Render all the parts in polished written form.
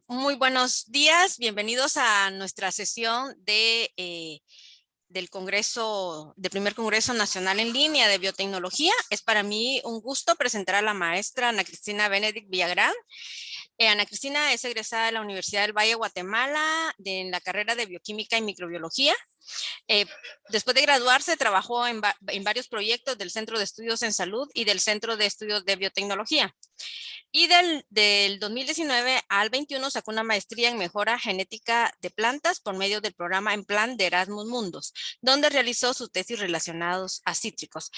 Muy buenos días, bienvenidos a nuestra sesión del Congreso, del primer Congreso Nacional en Línea de Biotecnología. Es para mí un gusto presentar a la maestra Ana Cristina Benedict Villagrán. Ana Cristina es egresada de la Universidad del Valle de Guatemala en la carrera de Bioquímica y Microbiología. Eh, Después de graduarse, trabajó en varios proyectos del Centro de Estudios en Salud y del Centro de Estudios de Biotecnología. Y del 2019 al 21 sacó una maestría en mejora genética de plantas por medio del programa En Plan de Erasmus Mundus, donde realizó sus tesis relacionados a cítricos.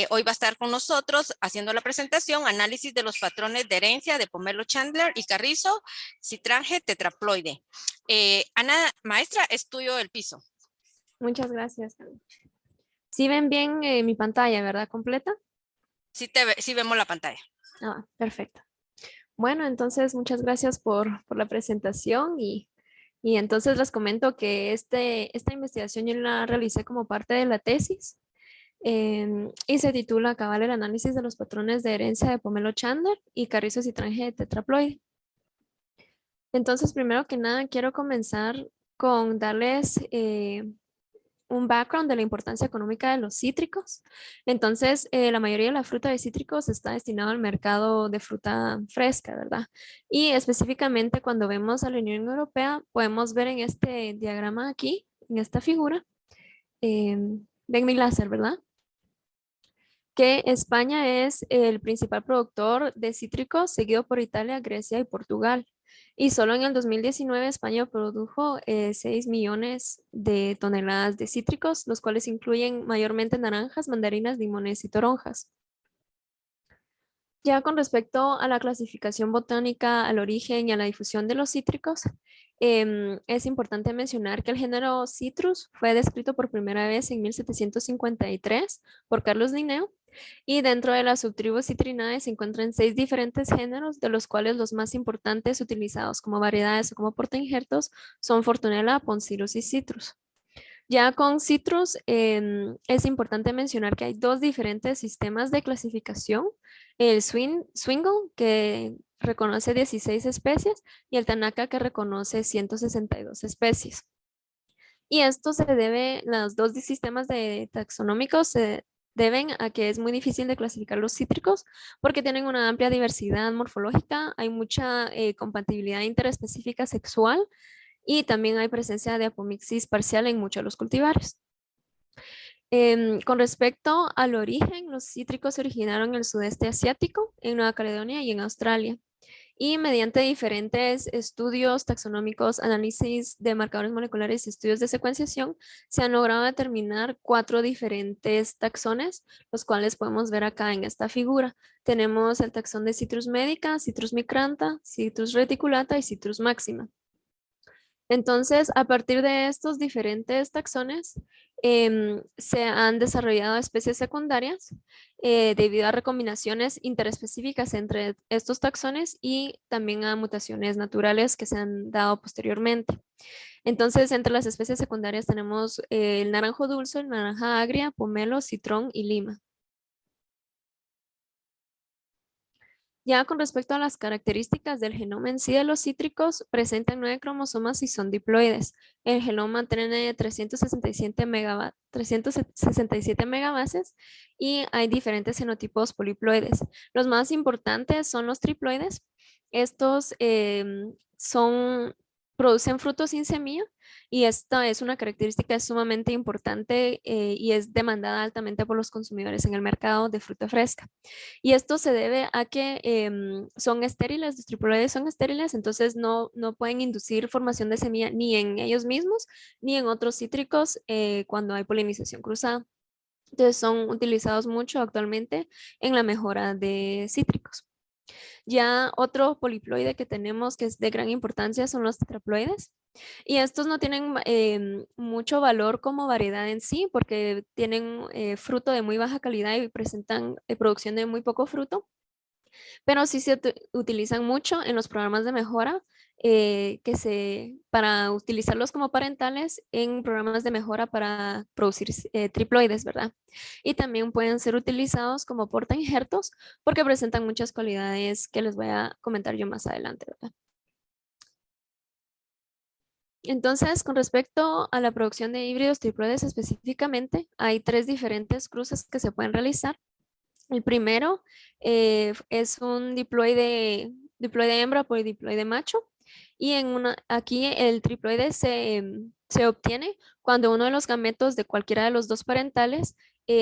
Hoy va a estar con nosotros haciendo la presentación, análisis de los patrones de herencia de pomelo Chandler y carrizo, citrange tetraploide. Ana, maestra, es tuyo el piso. Muchas gracias. Sí ven bien mi pantalla, ¿verdad? Completa. Sí vemos la pantalla. Ah, perfecto. Bueno, entonces muchas gracias por la presentación y entonces les comento que esta investigación yo la realicé como parte de la tesis y se titula Acabar el análisis de los patrones de herencia de pomelo Chandler y carrizo citrange de tetraploide. Entonces, primero que nada, quiero comenzar con darles un background de la importancia económica de los cítricos. Entonces, la mayoría de la fruta de cítricos está destinada al mercado de fruta fresca, ¿verdad? Y específicamente cuando vemos a la Unión Europea, podemos ver en este diagrama aquí, en esta figura, ven mi láser, ¿verdad? Que España es el principal productor de cítricos, seguido por Italia, Grecia y Portugal. Y solo en el 2019 España produjo 6 millones de toneladas de cítricos, los cuales incluyen mayormente naranjas, mandarinas, limones y toronjas. Ya con respecto a la clasificación botánica, al origen y a la difusión de los cítricos, es importante mencionar que el género Citrus fue descrito por primera vez en 1753 por Carlos Linneo y dentro de la subtribu Citrinae se encuentran 6 diferentes géneros, de los cuales los más importantes utilizados como variedades o como portainjertos son Fortunella, Poncirus y Citrus. Ya con Citrus es importante mencionar que hay dos diferentes sistemas de clasificación, el Swingle que reconoce 16 especies y el Tanaka que reconoce 162 especies. Y esto se debe, los dos sistemas de taxonómicos se deben a que es muy difícil de clasificar los cítricos porque tienen una amplia diversidad morfológica, hay mucha compatibilidad interespecífica sexual y también hay presencia de apomixis parcial en muchos de los cultivares. Con respecto al origen, los cítricos se originaron en el sudeste asiático, en Nueva Caledonia y en Australia. Y mediante diferentes estudios taxonómicos, análisis de marcadores moleculares y estudios de secuenciación, se han logrado determinar 4 diferentes taxones, los cuales podemos ver acá en esta figura. Tenemos el taxón de Citrus medica, Citrus micrantha, Citrus reticulata y Citrus maxima. Entonces, a partir de estos diferentes taxones, se han desarrollado especies secundarias debido a recombinaciones interespecíficas entre estos taxones y también a mutaciones naturales que se han dado posteriormente. Entonces, entre las especies secundarias tenemos el naranjo dulce, el naranja agria, pomelo, citrón y lima. Ya con respecto a las características del genoma en sí de los cítricos, presentan 9 cromosomas y son diploides. El genoma tiene 367 megabases y hay diferentes genotipos poliploides. Los más importantes son los triploides. Estos producen frutos sin semilla y esta es una característica sumamente importante y es demandada altamente por los consumidores en el mercado de fruta fresca. Y esto se debe a que son estériles, los triploides son estériles, entonces no pueden inducir formación de semilla ni en ellos mismos ni en otros cítricos cuando hay polinización cruzada. Entonces son utilizados mucho actualmente en la mejora de cítricos. Ya otro poliploide que tenemos que es de gran importancia son los tetraploides. Y estos no tienen mucho valor como variedad en sí porque tienen fruto de muy baja calidad y presentan producción de muy poco fruto, pero sí se utilizan mucho en los programas de mejora para utilizarlos como parentales en programas de mejora para producir triploides, ¿verdad? Y también pueden ser utilizados como portainjertos porque presentan muchas cualidades que les voy a comentar yo más adelante, ¿verdad? Entonces, con respecto a la producción de híbridos triploides específicamente, hay tres diferentes cruces que se pueden realizar. El primero es un diploide hembra por diploide macho. Y aquí el triploide se obtiene cuando uno de los gametos de cualquiera de los dos parentales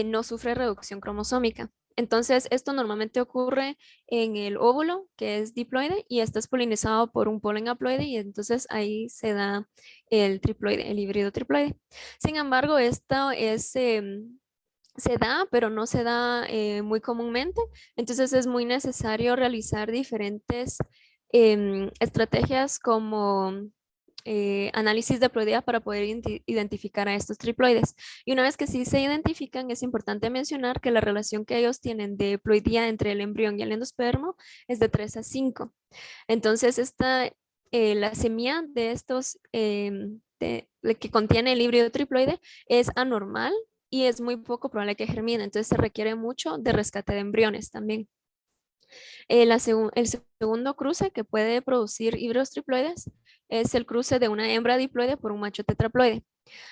no sufre reducción cromosómica. Entonces, esto normalmente ocurre en el óvulo, que es diploide, y este es polinizado por un polen haploide, y entonces ahí se da el triploide, el híbrido triploide. Sin embargo, esto se da, pero no se da muy comúnmente. Entonces es muy necesario realizar diferentes estrategias como análisis de ploidía para poder identificar a estos triploides. Y una vez que sí se identifican, es importante mencionar que la relación que ellos tienen de ploidía entre el embrión y el endospermo es de 3 a 5. Entonces, la semilla de estos que contiene el híbrido triploide es anormal y es muy poco probable que germine. Entonces, se requiere mucho de rescate de embriones también. El segundo cruce que puede producir híbridos triploides es el cruce de una hembra diploide por un macho tetraploide.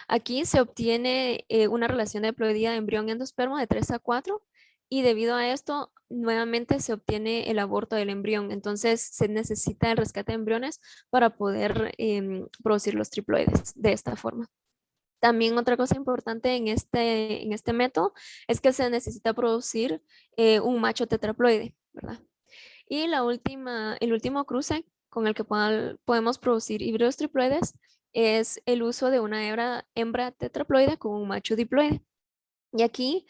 Aquí se obtiene una relación de ploidía de embrión endospermo de 3 a 4 y debido a esto nuevamente se obtiene el aborto del embrión. Entonces se necesita el rescate de embriones para poder producir los triploides de esta forma. También otra cosa importante en este método es que se necesita producir un macho tetraploide, ¿verdad? Y el último cruce con el que podemos producir híbridos triploides es el uso de una hembra tetraploide con un macho diploide. Y aquí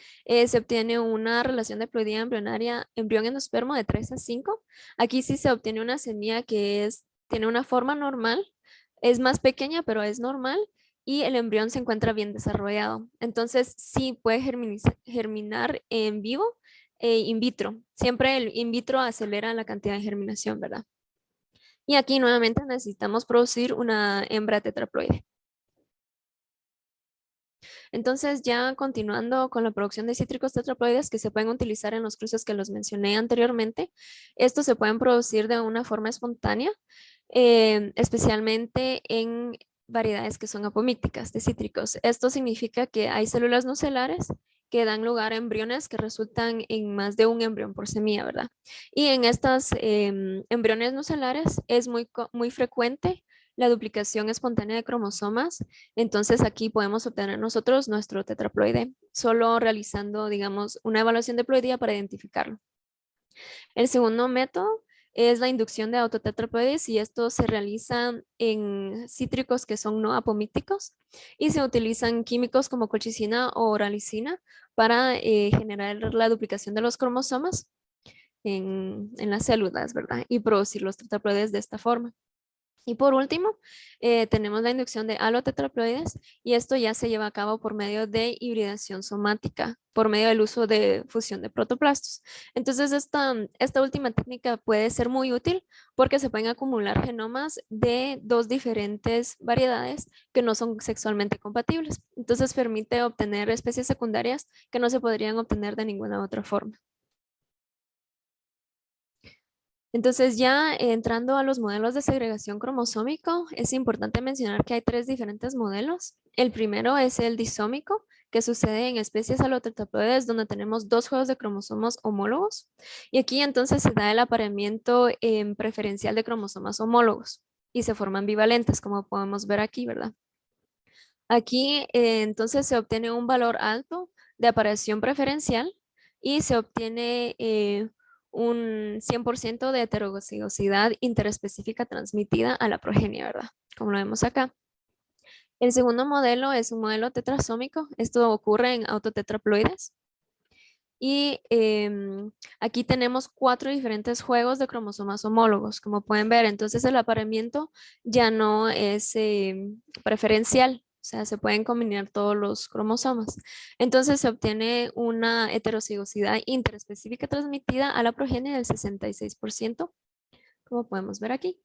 se obtiene una relación de ploidía embrionaria embrión endospermo de 3 a 5. Aquí sí se obtiene una semilla tiene una forma normal, es más pequeña, pero es normal, y el embrión se encuentra bien desarrollado. Entonces sí puede germinar en vivo e in vitro. Siempre el in vitro acelera la cantidad de germinación, ¿verdad? Y aquí nuevamente necesitamos producir una hembra tetraploide. Entonces, ya continuando con la producción de cítricos tetraploides que se pueden utilizar en los cruces que los mencioné anteriormente, estos se pueden producir de una forma espontánea, especialmente en variedades que son apomícticas de cítricos. Esto significa que hay células nucleares que dan lugar a embriones que resultan en más de un embrión por semilla, ¿verdad? Y en estas embriones nucleares es muy frecuente la duplicación espontánea de cromosomas. Entonces aquí podemos obtener nosotros nuestro tetraploide solo realizando, digamos, una evaluación de ploidía para identificarlo. El segundo método es la inducción de autotetraploides y esto se realiza en cítricos que son no apomícticos y se utilizan químicos como colchicina o oralicina para generar la duplicación de los cromosomas en las células, ¿verdad? Y producir los tetraploides de esta forma. Y por último, tenemos la inducción de alotetraploides y esto ya se lleva a cabo por medio de hibridación somática, por medio del uso de fusión de protoplastos. Entonces, esta última técnica puede ser muy útil porque se pueden acumular genomas de dos diferentes variedades que no son sexualmente compatibles. Entonces, permite obtener especies secundarias que no se podrían obtener de ninguna otra forma. Entonces ya entrando a los modelos de segregación cromosómico, es importante mencionar que hay tres diferentes modelos. El primero es el disómico, que sucede en especies alotetraploides donde tenemos dos juegos de cromosomas homólogos. Y aquí entonces se da el apareamiento preferencial de cromosomas homólogos y se forman bivalentes, como podemos ver aquí, ¿verdad? Aquí entonces se obtiene un valor alto de apareación preferencial y se obtiene un 100% de heterocigosidad interespecífica transmitida a la progenie, ¿verdad? Como lo vemos acá. El segundo modelo es un modelo tetrasómico. Esto ocurre en autotetraploides. Y aquí tenemos 4 diferentes juegos de cromosomas homólogos, como pueden ver. Entonces el apareamiento ya no es preferencial, o sea, se pueden combinar todos los cromosomas. Entonces se obtiene una heterocigosidad interespecífica transmitida a la progenie del 66%, como podemos ver aquí.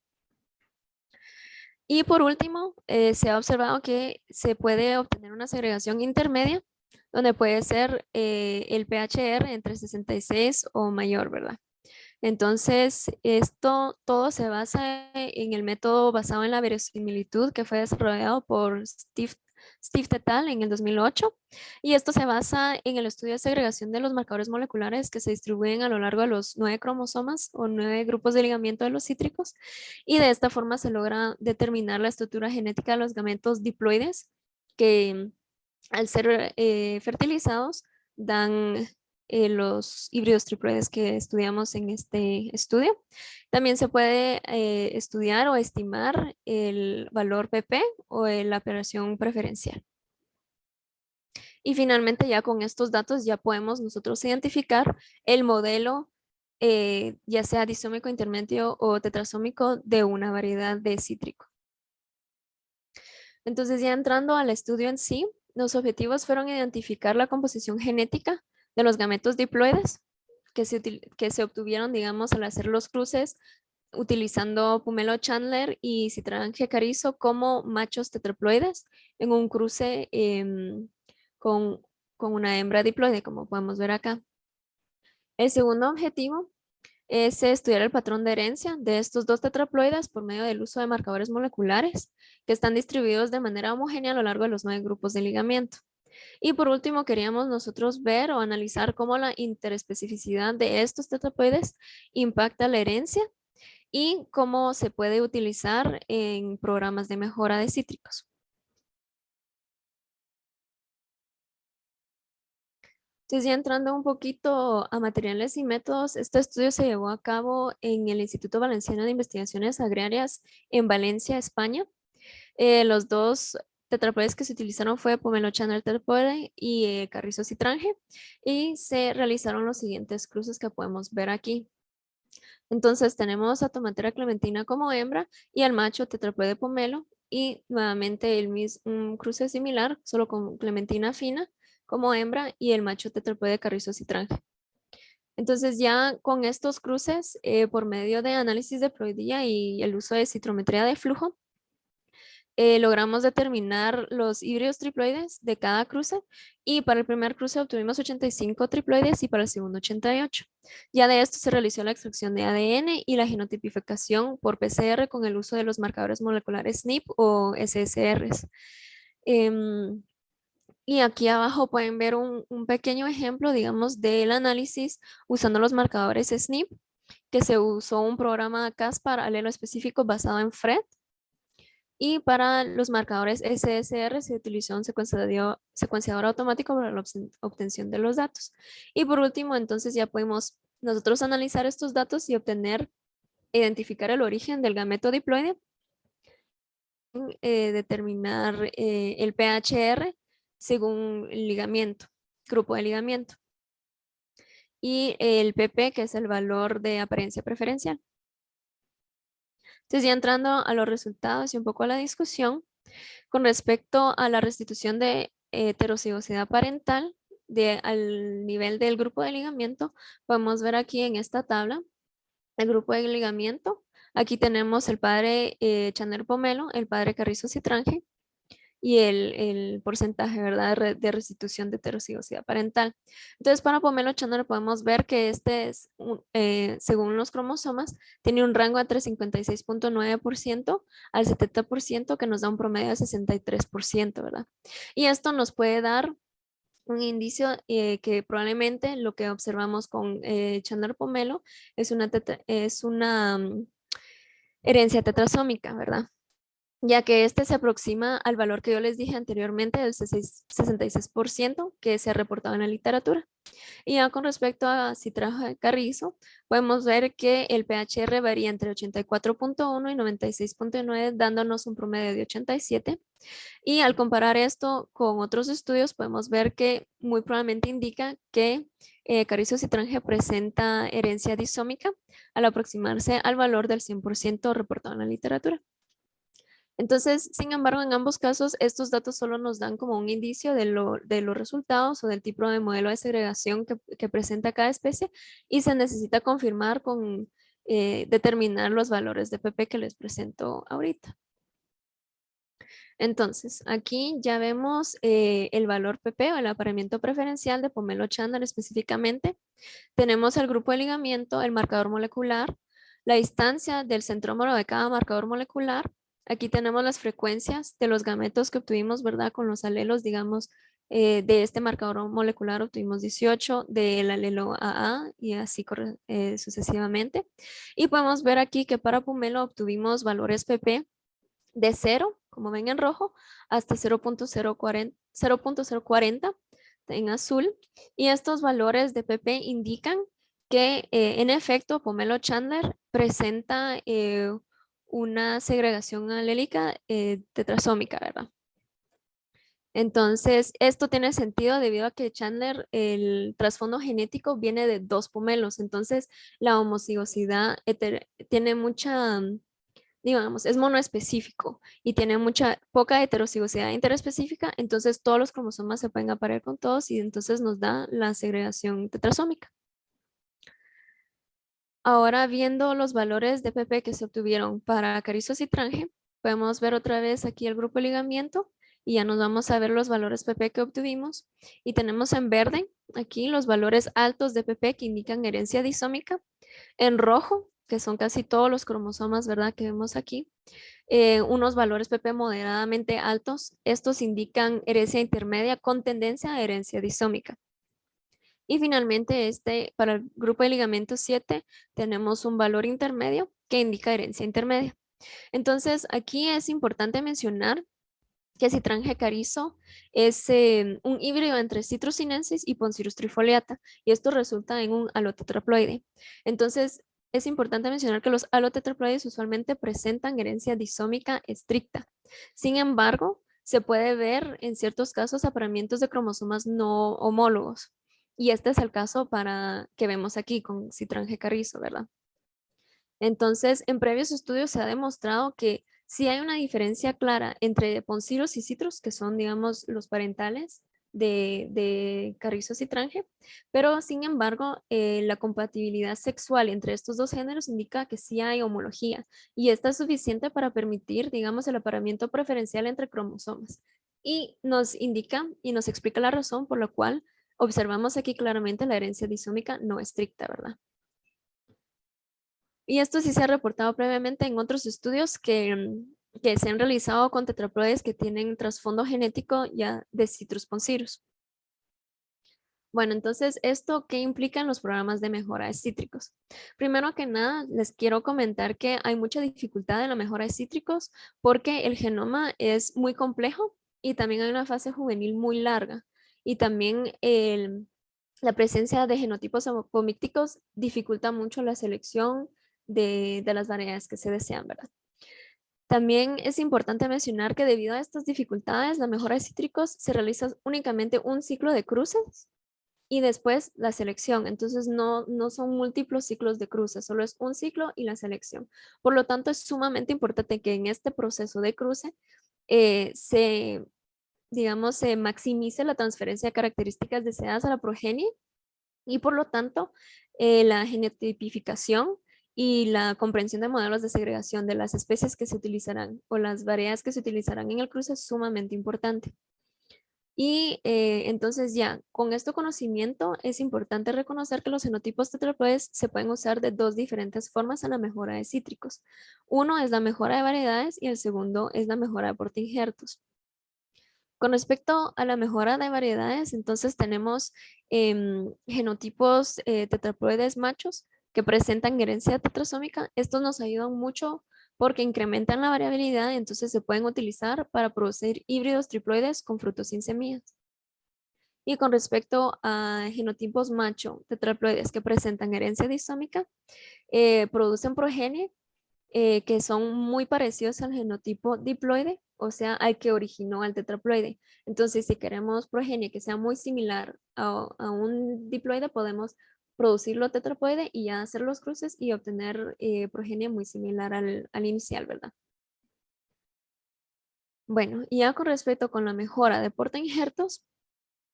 Y por último, se ha observado que se puede obtener una segregación intermedia, donde puede ser el pHR entre 66 o mayor, ¿verdad? Entonces, esto todo se basa en el método basado en la verosimilitud que fue desarrollado por Steve et al. En el 2008. Y esto se basa en el estudio de segregación de los marcadores moleculares que se distribuyen a lo largo de los 9 cromosomas o 9 grupos de ligamiento de los cítricos. Y de esta forma se logra determinar la estructura genética de los gametos diploides que al ser fertilizados dan los híbridos triploides que estudiamos en este estudio. También se puede estudiar o estimar el valor PP o la operación preferencial. Y finalmente ya con estos datos ya podemos nosotros identificar el modelo ya sea disómico intermedio o tetrasómico de una variedad de cítrico. Entonces ya entrando al estudio en sí, los objetivos fueron identificar la composición genética de los gametos diploides que se obtuvieron, digamos, al hacer los cruces utilizando Pumelo Chandler y Citrangia Carizo como machos tetraploides en un cruce con, con una hembra diploide, como podemos ver acá. El segundo objetivo es estudiar el patrón de herencia de estos dos tetraploides por medio del uso de marcadores moleculares que están distribuidos de manera homogénea a lo largo de los 9 grupos de ligamiento. Y por último, queríamos nosotros ver o analizar cómo la interespecificidad de estos tetraploides impacta la herencia y cómo se puede utilizar en programas de mejora de cítricos. Entonces, ya entrando un poquito a materiales y métodos, este estudio se llevó a cabo en el Instituto Valenciano de Investigaciones Agrarias en Valencia, España. Los dos tetraploides que se utilizaron fue Pomelo Chandler tetraploide y Carrizo citrange, y se realizaron los siguientes cruces que podemos ver aquí. Entonces tenemos a Tomatera clementina como hembra y al macho tetraploide pomelo, y nuevamente el mismo un cruce similar, solo con clementina fina como hembra y el macho tetraploide carrizo citrange. Entonces ya con estos cruces, por medio de análisis de ploidía y el uso de citrometría de flujo, logramos determinar los híbridos triploides de cada cruce, y para el primer cruce obtuvimos 85 triploides y para el segundo 88. Ya de esto se realizó la extracción de ADN y la genotipificación por PCR con el uso de los marcadores moleculares SNP o SSRs. Y aquí abajo pueden ver un pequeño ejemplo, digamos, del análisis usando los marcadores SNP, que se usó un programa Caspar alelo específico basado en FRET. Y para los marcadores SSR se utilizó un secuenciador automático para la obtención de los datos. Y por último, entonces ya podemos nosotros analizar estos datos y identificar el origen del gameto diploide, determinar el PHR según el ligamiento, grupo de ligamiento, y el PP, que es el valor de apariencia preferencial. Entonces, ya entrando a los resultados y un poco a la discusión, con respecto a la restitución de heterocigosidad parental al nivel del grupo de ligamiento, podemos ver aquí en esta tabla el grupo de ligamiento. Aquí tenemos el padre Chandler Pomelo, el padre Carrizo Citrange y el porcentaje, ¿verdad?, de restitución de heterocigosidad parental. Entonces, para Pomelo Chandler podemos ver que este es, según los cromosomas, tiene un rango entre 56.9% al 70%, que nos da un promedio de 63%, ¿verdad? Y esto nos puede dar un indicio que probablemente lo que observamos con Chandler Pomelo es una herencia tetrasómica, ¿verdad? Ya que este se aproxima al valor que yo les dije anteriormente del 66% que se ha reportado en la literatura. Y ya con respecto a Citrangia Carrizo, podemos ver que el PHR varía entre 84.1 y 96.9, dándonos un promedio de 87. Y al comparar esto con otros estudios, podemos ver que muy probablemente indica que Carrizo Citrangia presenta herencia disómica al aproximarse al valor del 100% reportado en la literatura. Entonces, sin embargo, en ambos casos, estos datos solo nos dan como un indicio de los resultados o del tipo de modelo de segregación que presenta cada especie, y se necesita confirmar con determinar los valores de PP que les presento ahorita. Entonces, aquí ya vemos el valor PP o el apareamiento preferencial de Pomelo-Chandler específicamente. Tenemos el grupo de ligamiento, el marcador molecular, la distancia del centrómero de cada marcador molecular. Aquí tenemos las frecuencias de los gametos que obtuvimos, ¿verdad? Con los alelos, digamos, de este marcador molecular obtuvimos 18, del alelo AA y así sucesivamente. Y podemos ver aquí que para pomelo obtuvimos valores PP de 0, como ven en rojo, hasta 0.040 en azul. Y estos valores de PP indican que en efecto Pomelo Chandler presenta una segregación alélica tetrasómica, ¿verdad? Entonces, esto tiene sentido debido a que Chandler, el trasfondo genético viene de dos pomelos. Entonces, la homocigosidad tiene mucha, digamos, es monoespecífico y tiene poca heterocigosidad interespecífica, entonces todos los cromosomas se pueden aparear con todos y entonces nos da la segregación tetrasómica. Ahora viendo los valores de PP que se obtuvieron para carizocitrange, podemos ver otra vez aquí el grupo de ligamiento y ya nos vamos a ver los valores PP que obtuvimos y tenemos en verde aquí los valores altos de PP que indican herencia disómica, en rojo, que son casi todos los cromosomas, ¿verdad? Que vemos aquí, unos valores PP moderadamente altos. Estos indican herencia intermedia con tendencia a herencia disómica. Y finalmente, para el grupo de ligamentos 7, tenemos un valor intermedio que indica herencia intermedia. Entonces, aquí es importante mencionar que Citrange carizo es un híbrido entre Citrus sinensis y Poncirus trifoliata, y esto resulta en un alotetraploide. Entonces, es importante mencionar que los alotetraploides usualmente presentan herencia disómica estricta. Sin embargo, se puede ver en ciertos casos apareamientos de cromosomas no homólogos. Y este es el caso que vemos aquí con Citrange carizo, ¿verdad? Entonces, en previos estudios se ha demostrado que sí hay una diferencia clara entre Poncirus y Citrus, que son, digamos, los parentales de Carrizo citrange, pero sin embargo, la compatibilidad sexual entre estos dos géneros indica que sí hay homología y esta es suficiente para permitir, digamos, el apareamiento preferencial entre cromosomas. Y nos indica y nos explica la razón por la cual observamos aquí claramente la herencia disómica no estricta, ¿verdad? Y esto sí se ha reportado previamente en otros estudios que se han realizado con tetraploides que tienen trasfondo genético ya de Citrus poncirus. Bueno, entonces, ¿esto qué implica en los programas de mejora de cítricos? Primero que nada, les quiero comentar que hay mucha dificultad en la mejora de cítricos porque el genoma es muy complejo y también hay una fase juvenil muy larga. Y también la presencia de genotipos apomícticos dificulta mucho la selección de las variedades que se desean, ¿verdad? También es importante mencionar que debido a estas dificultades, la mejora de cítricos se realiza únicamente un ciclo de cruces y después la selección. Entonces no son múltiples ciclos de cruces, solo es un ciclo y la selección. Por lo tanto, es sumamente importante que en este proceso de cruce digamos, se maximice la transferencia de características deseadas a la progenie y por lo tanto la genotipificación y la comprensión de modelos de segregación de las especies que se utilizarán o las variedades que se utilizarán en el cruce es sumamente importante. Y entonces ya, con este conocimiento es importante reconocer que los genotipos tetraploides se pueden usar de dos diferentes formas en la mejora de cítricos. Uno es la mejora de variedades y el segundo es la mejora de portainjertos. Con respecto a la mejora de variedades, entonces tenemos genotipos tetraploides machos que presentan herencia tetrasómica. Estos nos ayudan mucho porque incrementan la variabilidad y entonces se pueden utilizar para producir híbridos triploides con frutos sin semillas. Y con respecto a genotipos macho tetraploides que presentan herencia disómica, producen progenie que son muy parecidos al genotipo diploide, o sea, al que originó al tetraploide. Entonces, si queremos progenie que sea muy similar a un diploide, podemos producirlo tetraploide y ya hacer los cruces y obtener progenie muy similar al inicial, ¿verdad? Bueno, y ya con respecto con la mejora de portainjertos,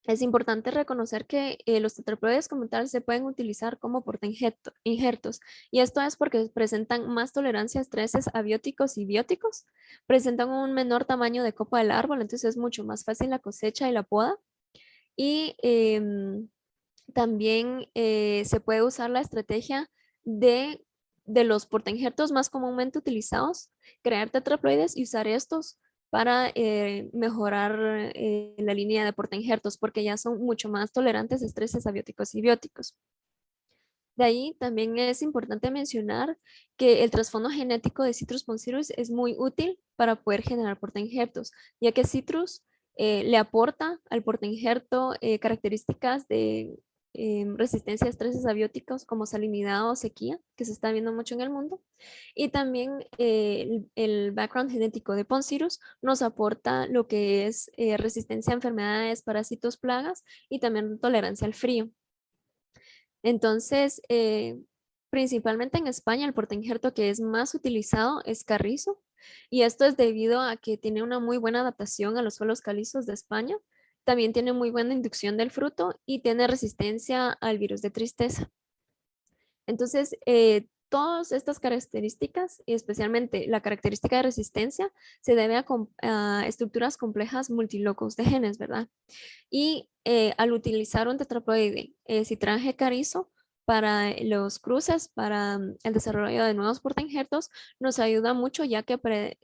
Es importante reconocer que los tetraploides como tal se pueden utilizar como injertos, y esto es porque presentan más tolerancia a estreses abióticos y bióticos, presentan un menor tamaño de copa del árbol, entonces es mucho más fácil la cosecha y la poda. Y también se puede usar la estrategia de los portainjertos más comúnmente utilizados, crear tetraploides y usar estos para mejorar la línea de portainjertos, porque ya son mucho más tolerantes a estreses abióticos y bióticos. De ahí también es importante mencionar que el trasfondo genético de Citrus poncirus es muy útil para poder generar portainjertos, ya que Citrus le aporta al portainjerto características de resistencia a estreses abióticos como salinidad o sequía, que se está viendo mucho en el mundo. Y también el background genético de Poncirus nos aporta lo que es resistencia a enfermedades, parásitos, plagas y también tolerancia al frío. Entonces, principalmente en España, el portainjerto que es más utilizado es carrizo, y esto es debido a que tiene una muy buena adaptación a los suelos calizos de España. También tiene muy buena inducción del fruto y tiene resistencia al virus de tristeza. Entonces, todas estas características, y especialmente la característica de resistencia, se debe a estructuras complejas multilocos de genes, ¿verdad? Y al utilizar un tetraploide Citran carizo para los cruces, para el desarrollo de nuevos portainjertos, nos ayuda mucho ya que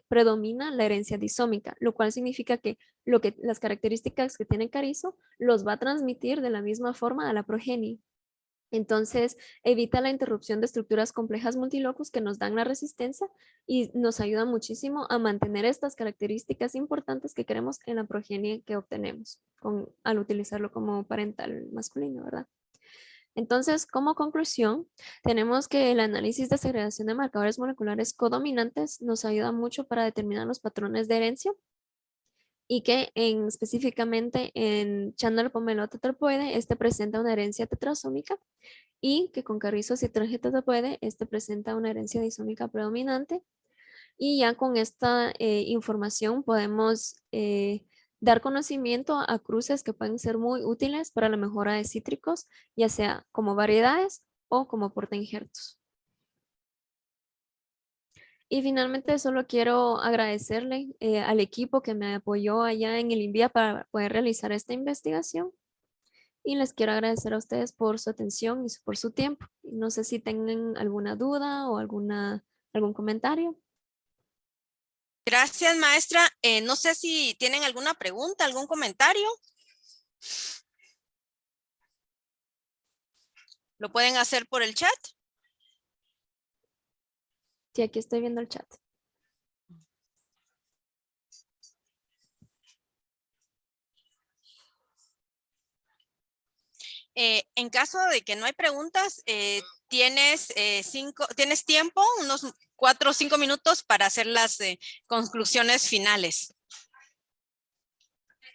predomina la herencia disómica, lo cual significa que, las características que tiene carizo los va a transmitir de la misma forma a la progenie. Entonces, evita la interrupción de estructuras complejas multilocus que nos dan la resistencia y nos ayuda muchísimo a mantener estas características importantes que queremos en la progenie que obtenemos al utilizarlo como parental masculino, ¿verdad? Entonces, como conclusión, tenemos que el análisis de segregación de marcadores moleculares codominantes nos ayuda mucho para determinar los patrones de herencia, y que específicamente en Chandler pomelo tetrapoide, este presenta una herencia tetrasómica, y que con carrizo Citran tetrapoide, este presenta una herencia disómica predominante. Y ya con esta información podemos dar conocimiento a cruces que pueden ser muy útiles para la mejora de cítricos, ya sea como variedades o como portainjertos. Y finalmente solo quiero agradecerle al equipo que me apoyó allá en el INVIA para poder realizar esta investigación. Y les quiero agradecer a ustedes por su atención y por su tiempo. No sé si tengan alguna duda o algún comentario. Gracias, maestra. No sé si tienen alguna pregunta, algún comentario. Lo pueden hacer por el chat. Sí, aquí estoy viendo el chat. En caso de que no hay preguntas, tienes tiempo, unos 4 o 5 minutos para hacer las conclusiones finales.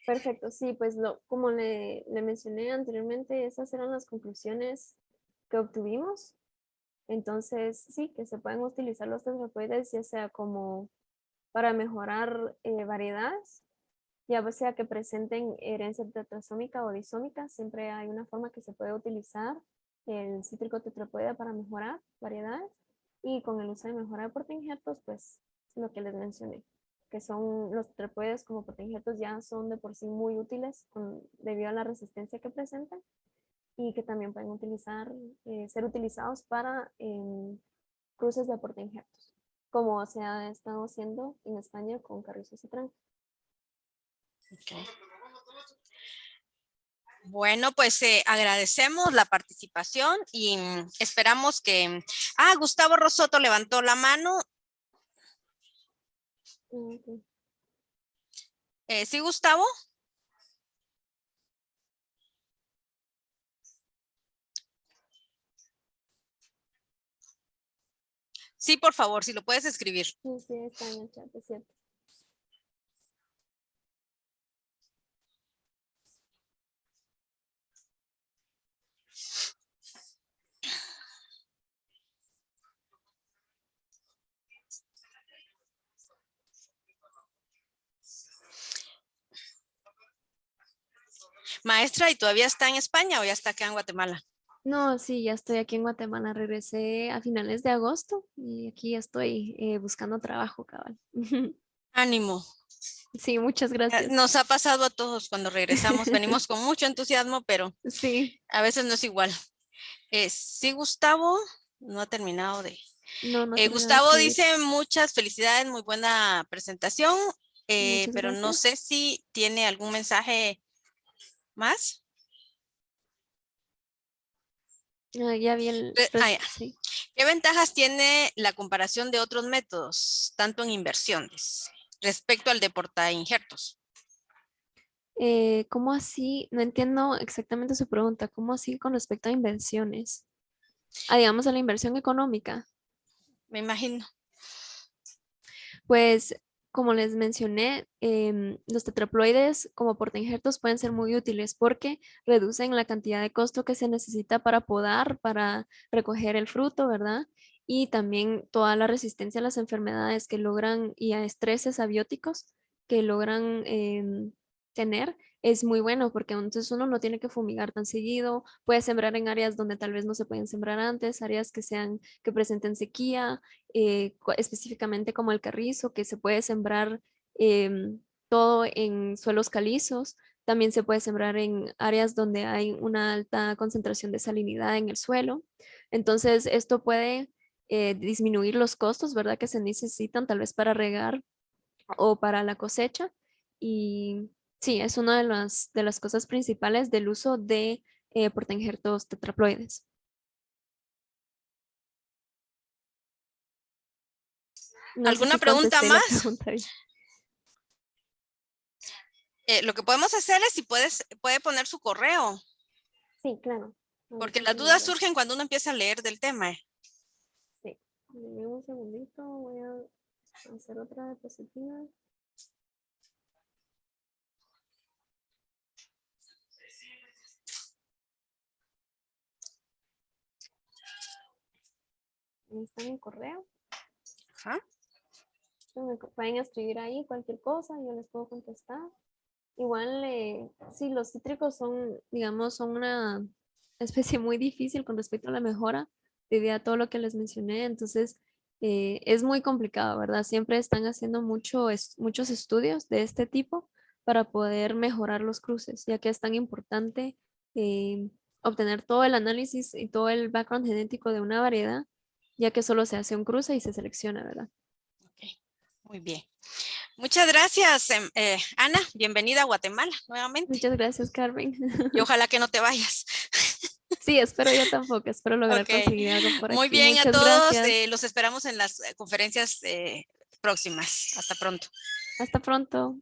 Perfecto, sí, pues como le mencioné anteriormente, esas eran las conclusiones que obtuvimos. Entonces, sí, que se pueden utilizar los tetrapoides ya sea como para mejorar variedades, ya sea que presenten herencia tetrasómica o disómica, siempre hay una forma que se puede utilizar el cítrico tetrapoide para mejorar variedades, y con el uso de mejora de portainjertos, pues lo que les mencioné, que son los tetrapoides como portainjertos ya son de por sí muy útiles debido a la resistencia que presentan, y que también pueden ser utilizados para cruces de portainjertos, como se ha estado haciendo en España con carrizo citran. Okay. Bueno, pues agradecemos la participación y esperamos que... Gustavo Rosoto levantó la mano. Okay. ¿Sí, Gustavo? Sí, por favor, si lo puedes escribir. Sí, sí, está en el chat, es cierto. Maestra, ¿y todavía está en España o ya está acá en Guatemala? No, sí, ya estoy aquí en Guatemala. Regresé a finales de agosto y aquí estoy buscando trabajo, cabal. Ánimo. Sí, muchas gracias. Nos ha pasado a todos cuando regresamos. Venimos con mucho entusiasmo, pero Sí, a veces no es igual. Sí, Gustavo, no ha terminado de... no, no termino de Gustavo escribir. dice muchas felicidades, muy buena presentación, Muchas pero no gracias. sé si tiene algún mensaje más. Ah, ya vi el... Ya. sí. ¿Qué ventajas tiene la comparación de otros métodos, tanto en inversiones, respecto al de portainjertos? ¿Cómo así? No entiendo exactamente su pregunta. ¿Cómo así con respecto a inversiones? Ah, digamos a la inversión económica. Me imagino. Pues, como les mencioné, los tetraploides como portainjertos pueden ser muy útiles porque reducen la cantidad de costo que se necesita para podar, para recoger el fruto, ¿verdad? Y también toda la resistencia a las enfermedades que logran y a estreses abióticos que logran tener es muy bueno porque entonces uno no tiene que fumigar tan seguido, puede sembrar en áreas donde tal vez no se pueden sembrar antes, áreas que sean, que presenten sequía, específicamente como el carrizo, que se puede sembrar todo en suelos calizos. También se puede sembrar en áreas donde hay una alta concentración de salinidad en el suelo. Entonces, esto puede disminuir los costos, ¿verdad? Que se necesitan tal vez para regar o para la cosecha. Y sí, es una de las cosas principales del uso de portainjertos tetraploides. No sé ¿Alguna si pregunta contesté la más? pregunta bien. Lo que podemos hacer es si puede poner su correo, Sí, claro. porque Ahorita las se lo dudas digo. surgen cuando uno empieza a leer del tema. Sí. Dame un segundito, voy a hacer otra diapositiva. Ahí está mi correo. Ajá. Me pueden escribir ahí cualquier cosa, yo les puedo contestar. Igual, sí, los cítricos son, digamos, son una especie muy difícil con respecto a la mejora debido a todo lo que les mencioné. Entonces, es muy complicado, ¿verdad? Siempre están haciendo muchos estudios de este tipo para poder mejorar los cruces, ya que es tan importante obtener todo el análisis y todo el background genético de una variedad, ya que solo se hace un cruce y se selecciona, ¿verdad? Ok, muy bien. Muchas gracias, Ana. Bienvenida a Guatemala nuevamente. Muchas gracias, Carmen. Y ojalá que no te vayas. Sí, espero yo tampoco, espero lograr Ok. conseguir algo por Muy aquí. bien a Muchas todos. gracias. Los esperamos en las conferencias próximas. Hasta pronto. Hasta pronto.